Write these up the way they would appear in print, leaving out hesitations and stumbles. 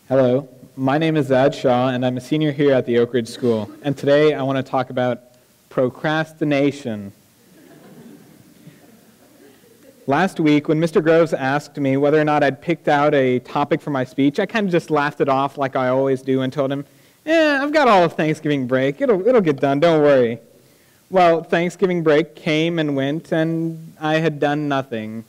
Hello, my name is Zaid Shah, and I'm a senior here at the Oakridge School. And today I want to talk about procrastination. Last week, when Mr. Groves asked me whether or not I'd picked out a topic for my speech, I kind of just laughed it off like I always do and told him, I've got all of Thanksgiving break. It'll get done, don't worry. Well, Thanksgiving break came and went, and I had done nothing.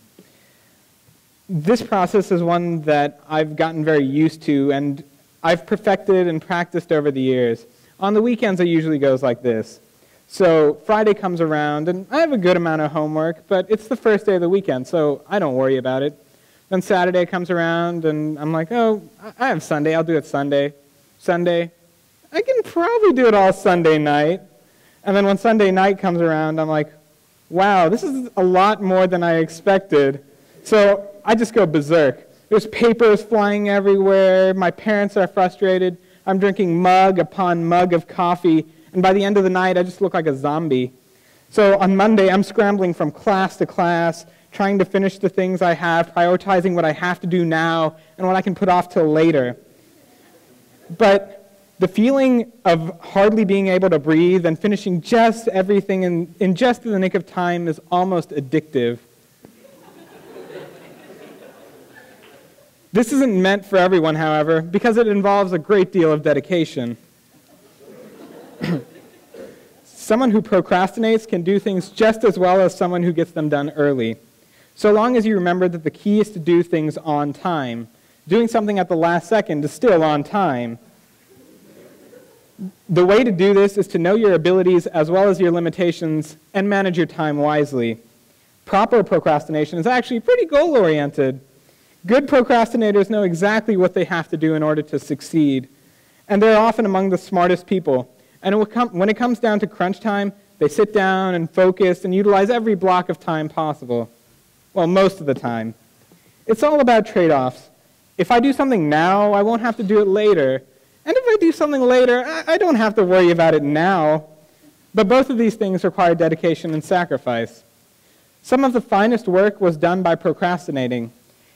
This process is one that I've gotten very used to, and I've perfected and practiced over the years. On the weekends, it usually goes like this. So Friday comes around, and I have a good amount of homework, but it's the first day of the weekend, so I don't worry about it. Then Saturday comes around, and I'm like, oh, I have Sunday. I'll do it Sunday. Sunday, I can probably do it all Sunday night. And then when Sunday night comes around, I'm like, wow, this is a lot more than I expected. So I just go berserk. There's papers flying everywhere. My parents are frustrated. I'm drinking mug upon mug of coffee. And by the end of the night, I just look like a zombie. So on Monday, I'm scrambling from class to class, trying to finish the things I have, prioritizing what I have to do now and what I can put off till later. But the feeling of hardly being able to breathe and finishing just everything in just the nick of time is almost addictive. This isn't meant for everyone, however, because it involves a great deal of dedication. Someone who procrastinates can do things just as well as someone who gets them done early, so long as you remember that the key is to do things on time. Doing something at the last second is still on time. The way to do this is to know your abilities as well as your limitations and manage your time wisely. Proper procrastination is actually pretty goal-oriented. Good procrastinators know exactly what they have to do in order to succeed, and they're often among the smartest people. And when it comes down to crunch time, they sit down and focus and utilize every block of time possible. Well, most of the time. It's all about trade-offs. If I do something now, I won't have to do it later. And if I do something later, I don't have to worry about it now. But both of these things require dedication and sacrifice. Some of the finest work was done by procrastinating.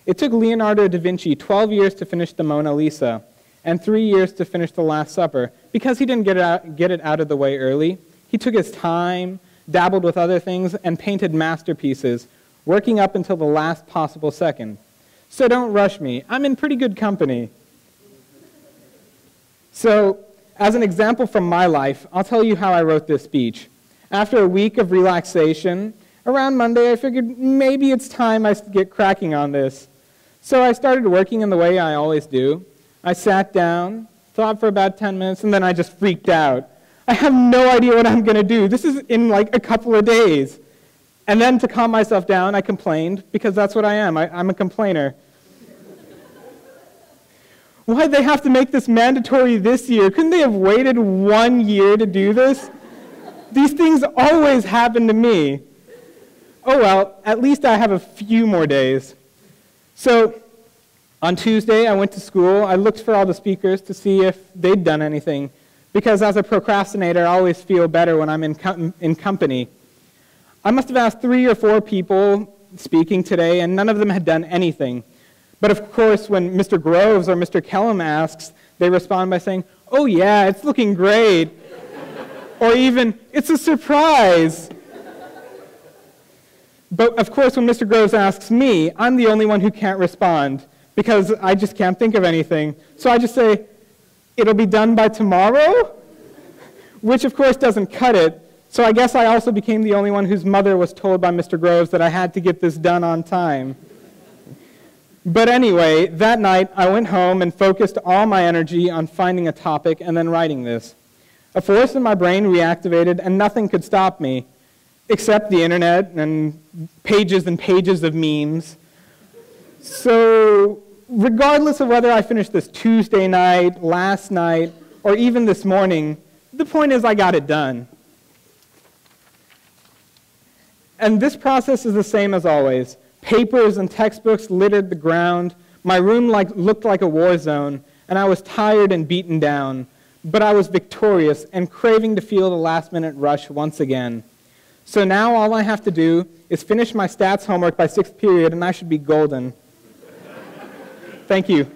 It took Leonardo da Vinci 12 years to finish the Mona Lisa and 3 years to finish the Last Supper because he didn't get it out of the way early. He took his time, dabbled with other things, and painted masterpieces, working up until the last possible second. So don't rush me. I'm in pretty good company. So, as an example from my life, I'll tell you how I wrote this speech. After a week of relaxation, around Monday I figured maybe it's time I get cracking on this. So I started working in the way I always do. I sat down, thought for about 10 minutes, and then I just freaked out. I have no idea what I'm going to do. This is in like a couple of days. And then to calm myself down, I complained, because that's what I am. I'm a complainer. Why'd they have to make this mandatory this year? Couldn't they have waited 1 year to do this? These things always happen to me. Oh well, at least I have a few more days. So, on Tuesday, I went to school. I looked for all the speakers to see if they'd done anything, because as a procrastinator, I always feel better when I'm in company. I must have asked 3 or 4 people speaking today, and none of them had done anything. But of course, when Mr. Groves or Mr. Kellum asks, they respond by saying, oh yeah, it's looking great. Or even, it's a surprise. But of course, when Mr. Groves asks me, I'm the only one who can't respond because I just can't think of anything. So I just say, it'll be done by tomorrow? Which of course doesn't cut it. So I guess I also became the only one whose mother was told by Mr. Groves that I had to get this done on time. But anyway, that night I went home and focused all my energy on finding a topic and then writing this. A force in my brain reactivated and nothing could stop me, except the internet and pages of memes. So regardless of whether I finished this Tuesday night, last night, or even this morning, the point is I got it done. And this process is the same as always. Papers and textbooks littered the ground. My room looked like a war zone, and I was tired and beaten down. But I was victorious and craving to feel the last-minute rush once again. So now all I have to do is finish my stats homework by 6th period, and I should be golden. Thank you.